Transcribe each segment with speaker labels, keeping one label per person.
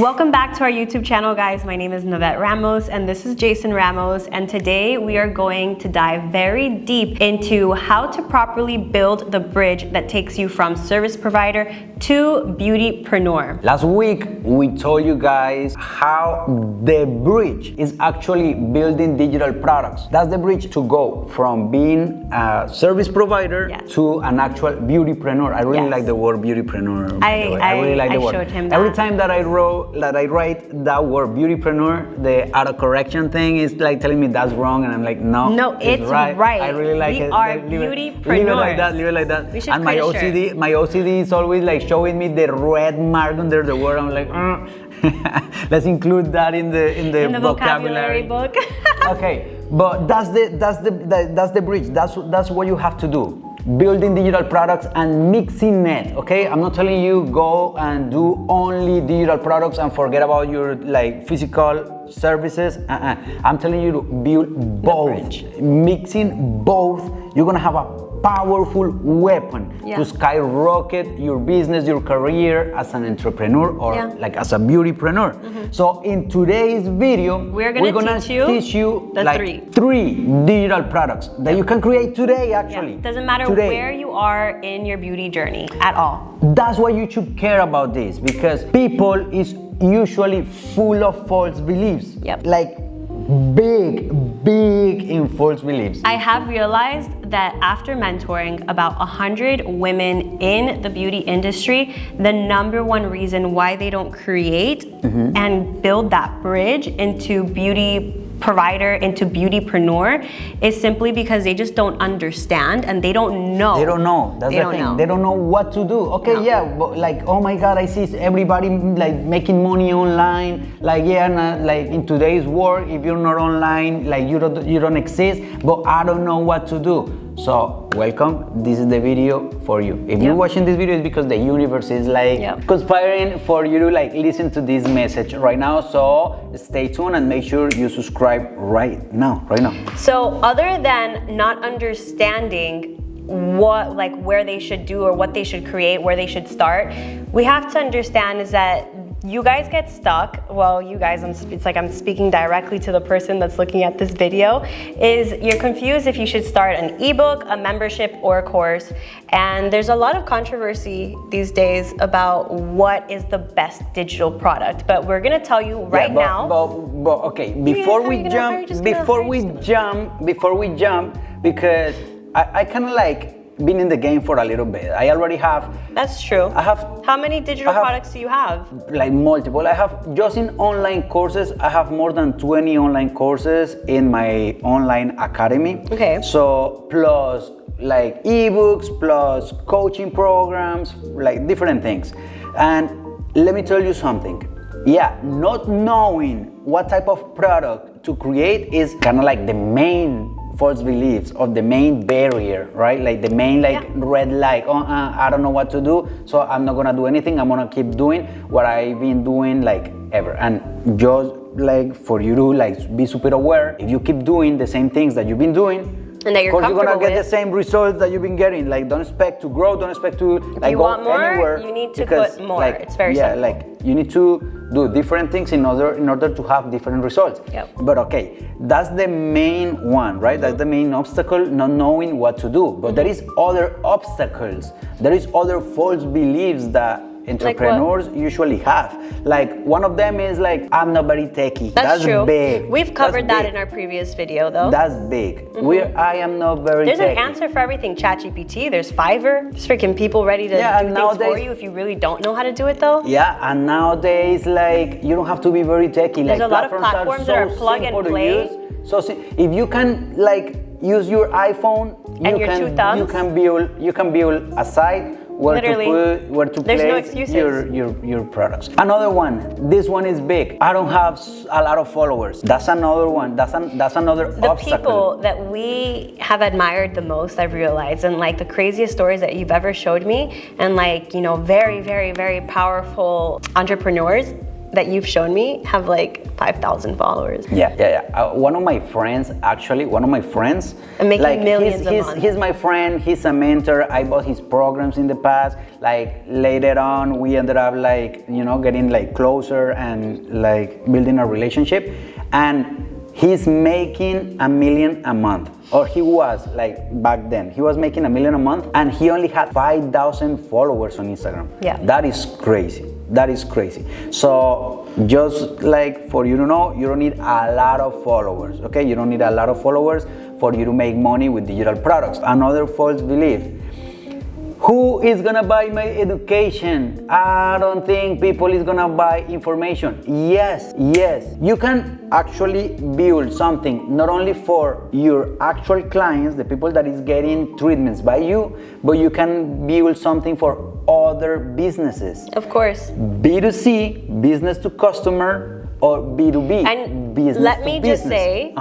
Speaker 1: Welcome back to our YouTube channel, guys. My name is Nevette Ramos and this is Jason Ramos, and today we are going to dive very deep into how to properly build the bridge that takes you from service provider to beautypreneur.
Speaker 2: Last week we told you guys how the bridge is actually building digital products. That's the bridge to go from being a service provider to an actual beautypreneur. I really like the word beautypreneur. I really like the word.
Speaker 1: Showed him that.
Speaker 2: Every time that I write that word beautypreneur, the autocorrection thing is like telling me that's wrong, and I'm like, no,
Speaker 1: it's right.
Speaker 2: I really like it.
Speaker 1: We are beautypreneurs.
Speaker 2: Leave it like that. Leave it like that.
Speaker 1: We should
Speaker 2: and my OCD is always like showing me the red mark under the word. I'm like, let's include that in the
Speaker 1: vocabulary book.
Speaker 2: Okay, but that's the bridge. That's what you have to do. Building digital products and mixing it, okay? I'm not telling you go and do only digital products and forget about your like physical services. I'm telling you to build both. Mixing both, you're gonna have a powerful weapon to skyrocket your business, your career as an entrepreneur or like as a beautypreneur. So in today's video, we're gonna teach you like three digital products that you can create today actually.
Speaker 1: Doesn't matter where you are in your beauty journey at all.
Speaker 2: That's why you should care about this, because people is usually full of false beliefs. Like big in false beliefs.
Speaker 1: I have realized that after mentoring about 100 women in the beauty industry, the number one reason why they don't create and build that bridge into beauty provider, into beautypreneur, is simply because they just don't understand and they don't know.
Speaker 2: They don't know. That's the thing. They don't know what to do. Okay, but like, oh my God, I see everybody like making money online. Like, like in today's world, if you're not online, like you don't exist. But I don't know what to do. So welcome. This is the video for you. If you're watching this video, it's because the universe is like conspiring for you to like listen to this message right now. So stay tuned and make sure you subscribe right now.
Speaker 1: So other than not understanding where they should do or what they should create, where they should start, we have to understand is that you guys get stuck. Well, you guys, it's like I'm speaking directly to the person that's looking at this video, is you're confused if you should start an ebook, a membership, or a course. And there's a lot of controversy these days about what is the best digital product. But we're gonna tell you now.
Speaker 2: But okay, before we jump, because I kind of like been in the game for a little bit. I already have.
Speaker 1: That's true. How many digital products do you have?
Speaker 2: Like multiple. I have just in online courses. I have more than 20 online courses in my online academy. Okay. So plus like ebooks, plus coaching programs, like different things. And let me tell you something. Not knowing what type of product to create is kind of like the main false beliefs of the main barrier, right? Like the main red light. I don't know what to do, so I'm not gonna do anything. I'm gonna keep doing what I've been doing like ever. And just like for you to like be super aware, if you keep doing the same things that you've been doing,
Speaker 1: and that you're
Speaker 2: gonna get the same results that you've been getting. Like, don't expect to grow, don't expect to like go anywhere.
Speaker 1: You need to put more. Like, it's very simple.
Speaker 2: Like you need to do different things in order to have different results. But okay, that's the main one, right? That's the main obstacle, not knowing what to do. But there is other obstacles. There is other false beliefs that entrepreneurs usually have. Like one of them is like, I'm not very techie. That's true. Big.
Speaker 1: We've covered that in our previous video though.
Speaker 2: That's big. I am not very
Speaker 1: There's
Speaker 2: techie.
Speaker 1: An answer for everything. ChatGPT, there's Fiverr. There's freaking people ready to do things for you if you really don't know how to do it though.
Speaker 2: And nowadays like you don't have to be very techie.
Speaker 1: There's a lot of platforms that are plug and play.
Speaker 2: So if you can like use your iPhone, you can build a site where to place your products. Another one, this one is big. I don't have a lot of followers. That's another one. That's another obstacle.
Speaker 1: The people that we have admired the most, I've realized, and like the craziest stories that you've ever showed me, and like, you know, very, very, very powerful entrepreneurs, that you've shown me have like 5,000 followers.
Speaker 2: Yeah. One of my friends,
Speaker 1: and making
Speaker 2: like
Speaker 1: millions a month.
Speaker 2: He's my friend, he's a mentor. I bought his programs in the past. Like later on, we ended up like, you know, getting like closer and like building a relationship. And he's making $1 million a month, or he was like back then. He was making $1 million a month, and he only had 5,000 followers on Instagram.
Speaker 1: Yeah,
Speaker 2: that is crazy. That is crazy. So just like for you to know, you don't need a lot of followers. Okay, you don't need a lot of followers for you to make money with digital products. Another false belief. Who is gonna buy my education? I don't think people is gonna buy information. Yes, you can actually build something not only for your actual clients, the people that is getting treatments by you, but you can build something for other businesses.
Speaker 1: Of course.
Speaker 2: B2C, business to customer, or B2B,
Speaker 1: and
Speaker 2: business
Speaker 1: let me
Speaker 2: to
Speaker 1: just
Speaker 2: business.
Speaker 1: say,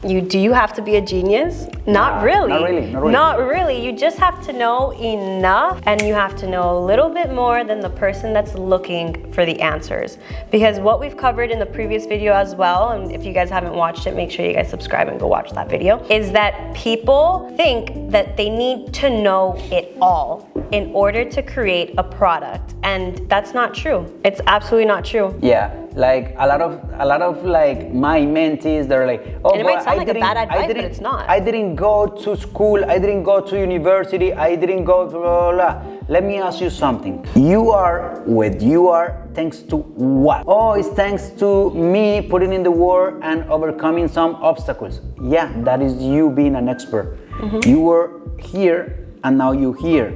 Speaker 1: do you have to be a genius? Not really. Not really. You just have to know enough, and you have to know a little bit more than the person that's looking for the answers. Because what we've covered in the previous video as well, and if you guys haven't watched it, make sure you guys subscribe and go watch that video, is that people think that they need to know it all in order to create a product, and that's not true. It's absolutely not true.
Speaker 2: Yeah, like a lot of like my mentees, they're like, oh,
Speaker 1: and it might sound like a bad advice, but it's not.
Speaker 2: I didn't go to school, I didn't go to university, I didn't go blah, blah, blah. Let me ask you something. You are what you are thanks to what? Oh, it's thanks to me putting in the work and overcoming some obstacles. Yeah, that is you being an expert. You were here and now you're here.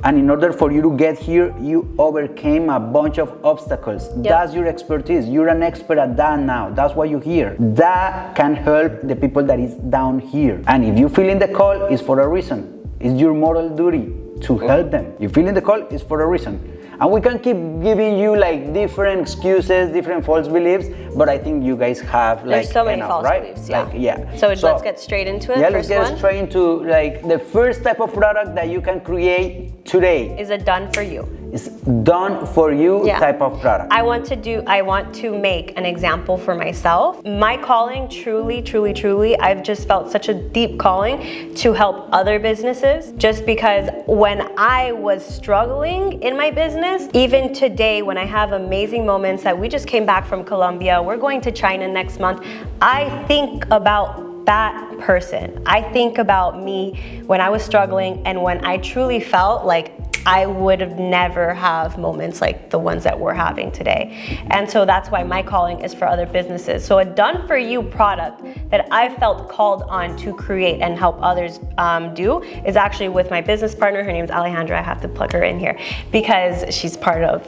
Speaker 2: And in order for you to get here, you overcame a bunch of obstacles. That's your expertise. You're an expert at that now. That's why you're here. That can help the people that is down here. And if you feel in the call, it's for a reason. It's your moral duty to help them. You feel in the call, it's for a reason. And we can keep giving you like different excuses, different false beliefs, but I think you guys have like
Speaker 1: there's so many
Speaker 2: enough,
Speaker 1: false
Speaker 2: right?
Speaker 1: beliefs,
Speaker 2: So
Speaker 1: let's get straight into it.
Speaker 2: Yeah, let's get straight into like the first type of product that you can create today.
Speaker 1: Is a done for you.
Speaker 2: It's done for you type of product.
Speaker 1: I want to make an example for myself. My calling, truly, I've just felt such a deep calling to help other businesses, just because when I was struggling in my business, even today when I have amazing moments that we just came back from Colombia, we're going to China next month, I think about that person. I think about me when I was struggling and when I truly felt like I would have never have moments like the ones that we're having today. And so that's why my calling is for other businesses. So a done for you product that I felt called on to create and help others do is actually with my business partner. Her name's Alejandra. I have to plug her in here because she's part of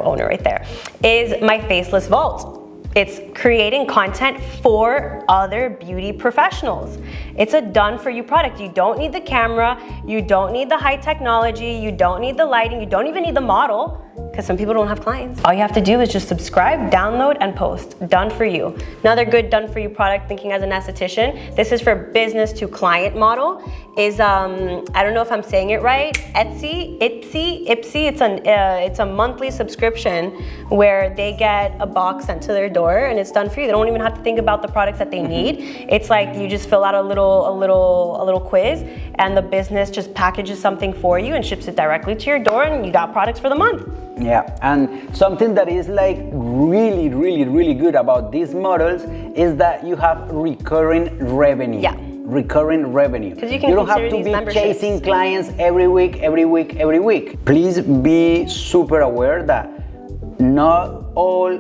Speaker 1: owner right there. Is my Faceless Vault. It's creating content for other beauty professionals. It's a done for you product. You don't need the camera, you don't need the high technology, you don't need the lighting, you don't even need the model, because some people don't have clients. All you have to do is just subscribe, download, and post. Done for you. Another good done for you product, thinking as an esthetician, this is for business to client model, is I don't know if I'm saying it right, Ipsy. It's a monthly subscription where they get a box sent to their door and it's done for you. They don't even have to think about the products that they need. It's like you just fill out a little quiz and the business just packages something for you and ships it directly to your door and you got products for the month.
Speaker 2: Yeah, and something that is like really good about these models is that you have recurring revenue.
Speaker 1: Yeah.
Speaker 2: Recurring revenue.
Speaker 1: Because you
Speaker 2: don't have to be chasing clients every week. Please be super aware that not all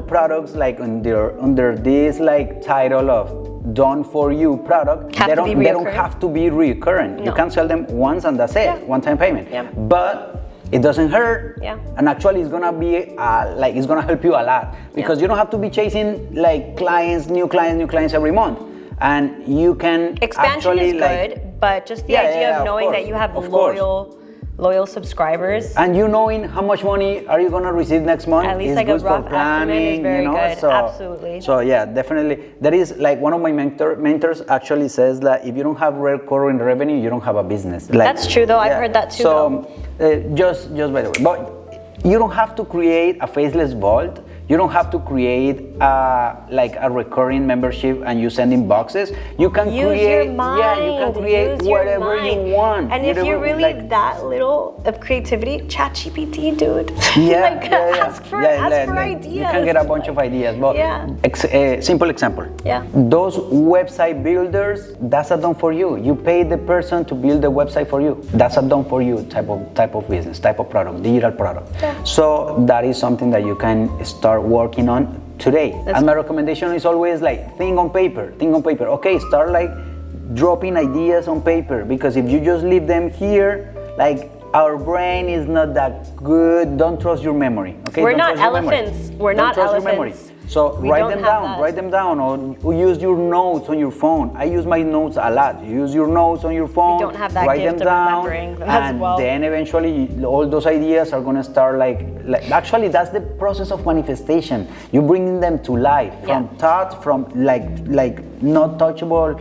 Speaker 2: products like under this like title of done for you product, they don't have to be recurrent. No. You can sell them once and that's it, one-time payment.
Speaker 1: Yeah.
Speaker 2: But it doesn't hurt, and actually it's gonna be it's gonna help you a lot because you don't have to be chasing like new clients every month, and you can
Speaker 1: expansion
Speaker 2: actually
Speaker 1: is good, but just the idea of knowing that you have loyal subscribers,
Speaker 2: and you knowing how much money are you gonna receive next month,
Speaker 1: at least like a rough estimate is very good.
Speaker 2: So,
Speaker 1: absolutely.
Speaker 2: So yeah, definitely. That is like one of my mentors actually says that if you don't have recurring revenue, you don't have a business.
Speaker 1: That's true though. I've heard that too.
Speaker 2: So just by the way, but you don't have to create a faceless vault You don't have to create like a recurring membership and you send in boxes. You can create,
Speaker 1: your mind.
Speaker 2: yeah, you can create whatever you want.
Speaker 1: And if you're really like, that little of creativity, ChatGPT, dude.
Speaker 2: Yeah,
Speaker 1: like, ask for ideas.
Speaker 2: You can get a bunch of ideas. But simple example.
Speaker 1: Yeah.
Speaker 2: Those website builders, that's a done for you. You pay the person to build the website for you. That's a done for you type of business, type of product, digital product.
Speaker 1: Yeah.
Speaker 2: So that is something that you can start working on today. And my recommendation is always like think on paper. Okay, start like dropping ideas on paper, because if you just leave them here, like our brain is not that good. Don't trust your memory. Okay,
Speaker 1: we're not elephants. We're not elephants.
Speaker 2: So write them down, or use your notes on your phone. I use my notes a lot. You use your notes on your phone.
Speaker 1: We don't have that
Speaker 2: write
Speaker 1: gift
Speaker 2: them down,
Speaker 1: of remembering
Speaker 2: and
Speaker 1: as well.
Speaker 2: then eventually all those ideas are gonna start like actually that's the process of manifestation. You bringing them to life from thought, from like not touchable,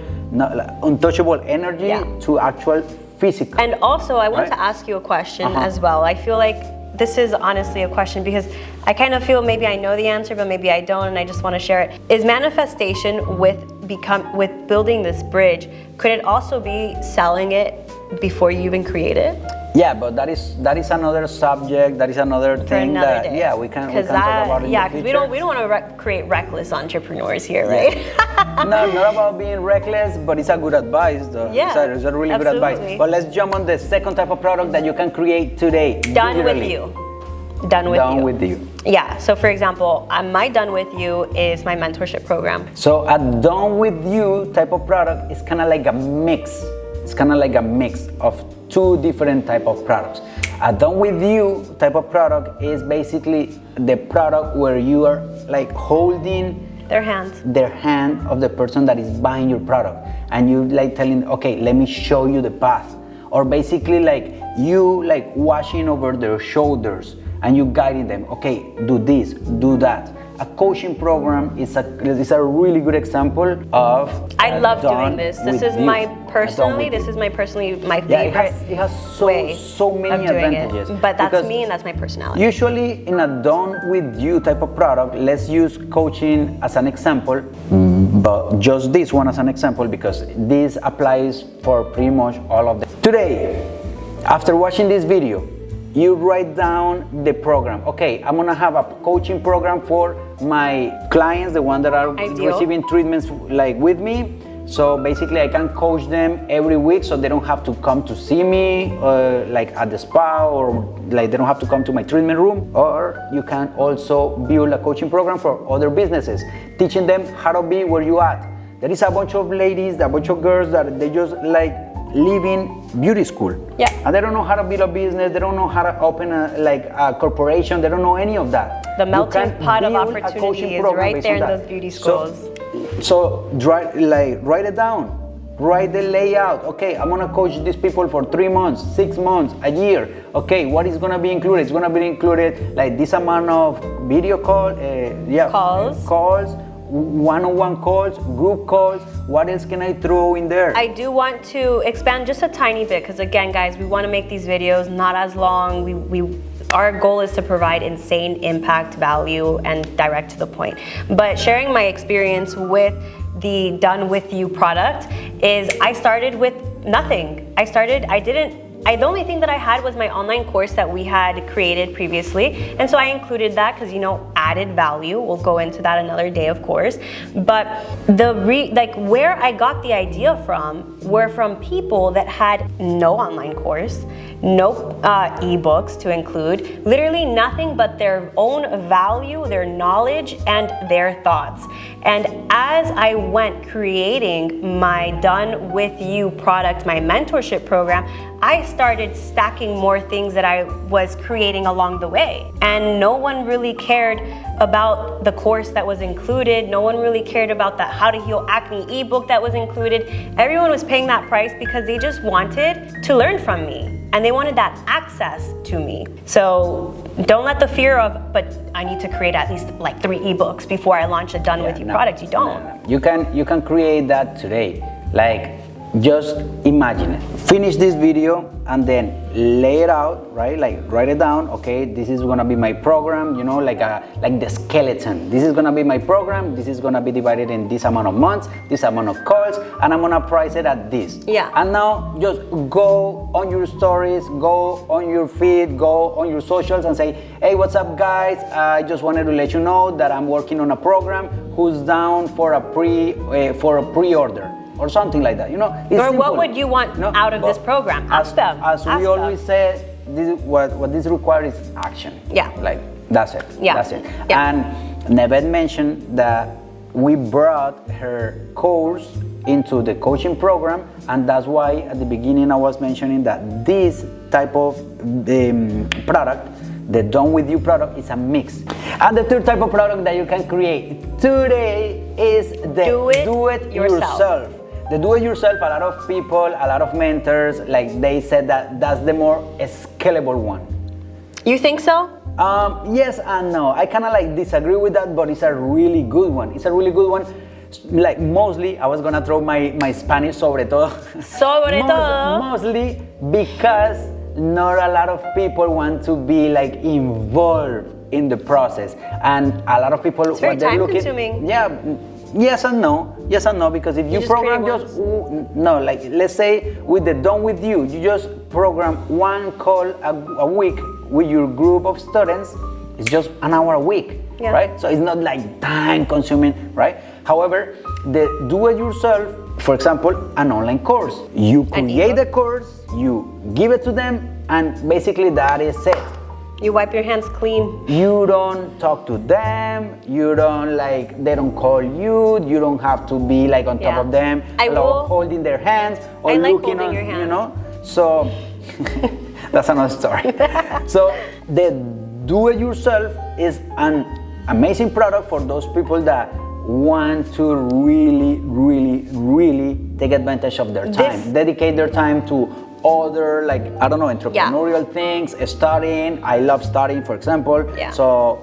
Speaker 2: untouchable energy to actual physical.
Speaker 1: And also, I want to ask you a question as well. I feel like this is honestly a question because I kind of feel maybe I know the answer, but maybe I don't, and I just want to share it. Is manifestation with building this bridge, could it also be selling it before you even create it?
Speaker 2: Yeah, but that is another subject. That is another thing that
Speaker 1: day.
Speaker 2: We can talk about in the future.
Speaker 1: Because we don't want to create reckless entrepreneurs here, right?
Speaker 2: No, not about being reckless, but it's a good advice, though.
Speaker 1: Yeah,
Speaker 2: it's a really good advice. But let's jump on the second type of product that you can create today.
Speaker 1: Done with you. Done with you. Yeah. So, for example, my Done With You is my mentorship program.
Speaker 2: So, a Done With You type of product is kind of like a mix. It's kind of like a mix of two different type of products. A Done With You type of product is basically the product where you are like holding their hand of the person that is buying your product, and you like telling, okay, let me show you the path, or basically like you like watching over their shoulders and you guiding them, okay, do this, do that. A coaching program is a really good example of.
Speaker 1: I love doing this. This is my personally my favorite.
Speaker 2: It has so many advantages.
Speaker 1: But that's me and that's my personality.
Speaker 2: Usually in a Done With You type of product, let's use coaching as an example, but just this one as an example because this applies for pretty much all of them. Today, after watching this video, you write down the program. Okay, I'm gonna have a coaching program for my clients, the ones that are receiving treatments like with me. So basically I can coach them every week so they don't have to come to see me like at the spa, or like they don't have to come to my treatment room. Or you can also build a coaching program for other businesses, teaching them how to be where you at. There is a bunch of ladies, a bunch of girls that they just like leaving beauty school.
Speaker 1: Yeah.
Speaker 2: And they don't know how to build a business, they don't know how to open a corporation, they don't know any of that.
Speaker 1: The melting pot of opportunity is right there in those beauty schools.
Speaker 2: So write it down. Write the layout. Okay, I'm gonna coach these people for 3 months, 6 months, a year. Okay, what is gonna be included? It's gonna be included like this amount of video calls, one-on-one calls, group calls. What else can I throw in there?
Speaker 1: I do want to expand just a tiny bit because again, guys, we want to make these videos not as long. Our goal is to provide insane impact, value, and direct to the point. But sharing my experience with the Done With You product is I started with nothing. The only thing that I had was my online course that we had created previously. And so I included that because, added value. We'll go into that another day, of course. But where I got the idea from were from people that had no online course, no ebooks to include, literally nothing but their own value, their knowledge, and their thoughts. And as I went creating my Done With You product, my mentorship program, I started stacking more things that I was creating along the way. And no one really cared about the course that was included. No one really cared about the How to Heal Acne ebook that was included. Everyone was paying that price because they just wanted to learn from me. And they wanted that access to me. So don't let the fear of, but I need to create at least like 3 ebooks before I launch a Done With You product. You don't.
Speaker 2: No. You can create that today. Like just imagine it. Finish this video and then lay it out, right? Like write it down. Okay, this is gonna be my program. You know, like the skeleton. This is gonna be my program. This is gonna be divided in this amount of months, this amount of calls, and I'm gonna price it at this.
Speaker 1: Yeah.
Speaker 2: And now just go on your stories, go on your feed, go on your socials, and say, hey, what's up, guys? I just wanted to let you know that I'm working on a program. Who's down for a pre-order? Or something like that, you know.
Speaker 1: Or simple. What would you want out of this program? Ask them.
Speaker 2: As we always say, what this requires is action.
Speaker 1: Yeah.
Speaker 2: Like that's it.
Speaker 1: Yeah.
Speaker 2: That's it.
Speaker 1: Yeah.
Speaker 2: And Nevette mentioned that we brought her course into the coaching program, and that's why at the beginning I was mentioning that this type of product, the Done With You product, is a mix. And the third type of product that you can create today is the do it yourself. The do-it-yourself, a lot of people, a lot of mentors, like they said that that's the more scalable one.
Speaker 1: You think so?
Speaker 2: Yes and no. I kind of like disagree with that, but it's a really good one. It's a really good one. Like mostly, I was gonna throw my Spanish sobre todo.
Speaker 1: Sobre todo.
Speaker 2: Mostly because not a lot of people want to be like involved in the process, and a lot of people
Speaker 1: it's very time consuming.
Speaker 2: Yeah. Yes and no, because if you program like let's say with the Done With You, you just program one call a week with your group of students. It's just an hour a week, right? So it's not like time consuming, right? However, the do it yourself, for example, an online course. You create the course, you give it to them, and basically that is it.
Speaker 1: You wipe your hands clean.
Speaker 2: You don't talk to them. You don't they don't call you. You don't have to be like on top of them, holding their hands or looking on, your hands. You know. So that's another story. So the do-it-yourself is an amazing product for those people that want to really take advantage of their time, dedicate their time to other entrepreneurial things, studying. I love studying, for example. Yeah. So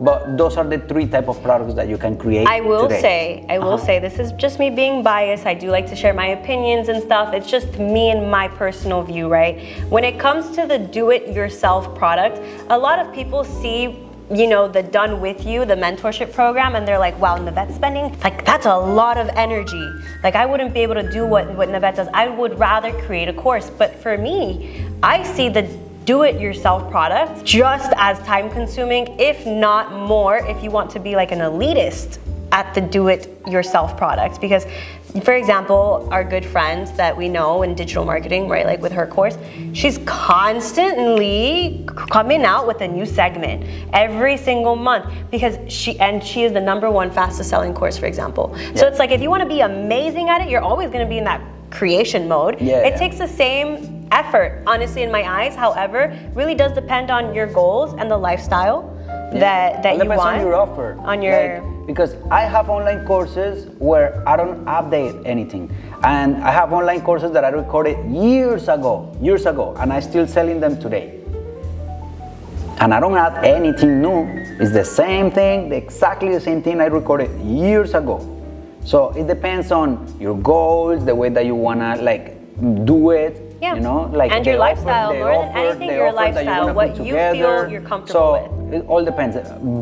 Speaker 2: but those are the three type of products that you can create.
Speaker 1: I will say this is just me being biased. I do like to share my opinions and stuff. It's just me and my personal view, right? When it comes to the do-it-yourself product, a lot of people see the Done With You, the mentorship program, and they're like, wow, Nevette's spending, that's a lot of energy. I wouldn't be able to do what Nevette does. I would rather create a course. But for me, I see the do-it-yourself product just as time-consuming, if not more, if you want to be like an elitist at the do-it-yourself product. Because, for example, our good friend that we know in digital marketing, right, like with her course, she's constantly coming out with a new segment every single month because she is the #1 fastest selling course, for example. Yeah. So it's like if you want to be amazing at it, you're always going to be in that creation mode. It takes the same effort, honestly, in my eyes. However, really does depend on your goals and the lifestyle that you want.
Speaker 2: Depends on your offer. Because I have online courses where I don't update anything. And I have online courses that I recorded years ago, and I'm still selling them today. And I don't add anything new. It's the same thing, exactly the same thing I recorded years ago. So it depends on your goals, the way that you wanna do it.
Speaker 1: Yeah.
Speaker 2: And
Speaker 1: your lifestyle, more than anything, your lifestyle, what you feel you're comfortable with.
Speaker 2: So it all depends.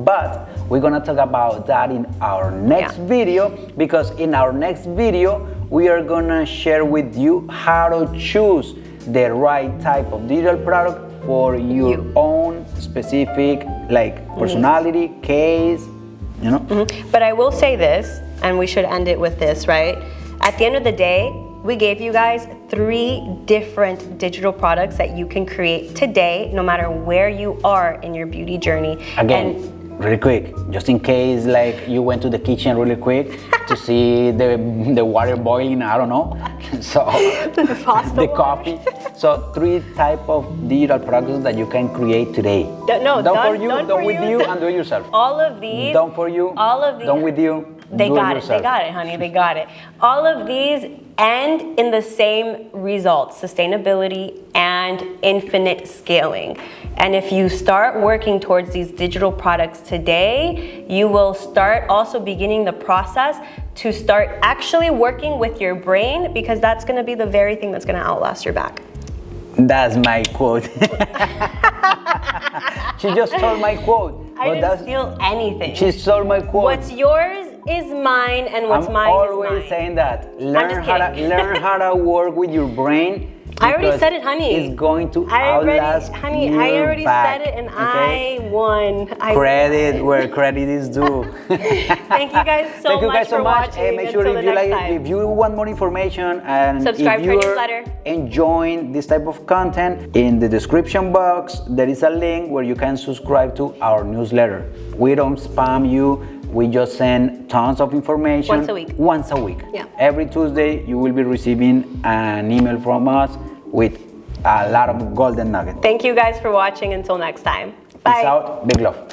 Speaker 2: But we're gonna talk about that in our next video, because in our next video, we are gonna share with you how to choose the right type of digital product for your own specific personality, case,
Speaker 1: But I will say this, and we should end it with this, right? At the end of the day, we gave you guys 3 different digital products that you can create today, no matter where you are in your beauty journey.
Speaker 2: Again, really quick, just in case you went to the kitchen really quick to see the water boiling, I don't know. So the coffee. So 3 type of digital products that you can create today.
Speaker 1: Done
Speaker 2: with you, and do it yourself.
Speaker 1: All of these.
Speaker 2: Done for you.
Speaker 1: All of these.
Speaker 2: Done with you.
Speaker 1: They got it. They got it, honey. They got it. All of these end in the same results: sustainability and infinite scaling. And if you start working towards these digital products today, you will start also beginning the process to start actually working with your brain, because that's going to be the very thing that's going to outlast your back.
Speaker 2: That's my quote. She just stole my quote.
Speaker 1: I didn't steal anything.
Speaker 2: She stole my quote.
Speaker 1: What's yours is mine, and what's mine is mine.
Speaker 2: I'm always saying that. Learn how to work with your brain.
Speaker 1: I already said it, honey.
Speaker 2: It's going to outlast
Speaker 1: honey,
Speaker 2: your
Speaker 1: I already
Speaker 2: back,
Speaker 1: said it, and
Speaker 2: okay?
Speaker 1: I won.
Speaker 2: Credit where credit is due.
Speaker 1: Thank you guys so much for watching.
Speaker 2: Make sure if you want more information and
Speaker 1: subscribe
Speaker 2: if
Speaker 1: to our
Speaker 2: you're
Speaker 1: newsletter,
Speaker 2: enjoying this type of content, in the description box there is a link where you can subscribe to our newsletter. We don't spam you. We just send tons of information. Once a week.
Speaker 1: Yeah.
Speaker 2: Every Tuesday you will be receiving an email from us with a lot of golden nuggets.
Speaker 1: Thank you guys for watching. Until next time. Bye.
Speaker 2: Peace out. Big love.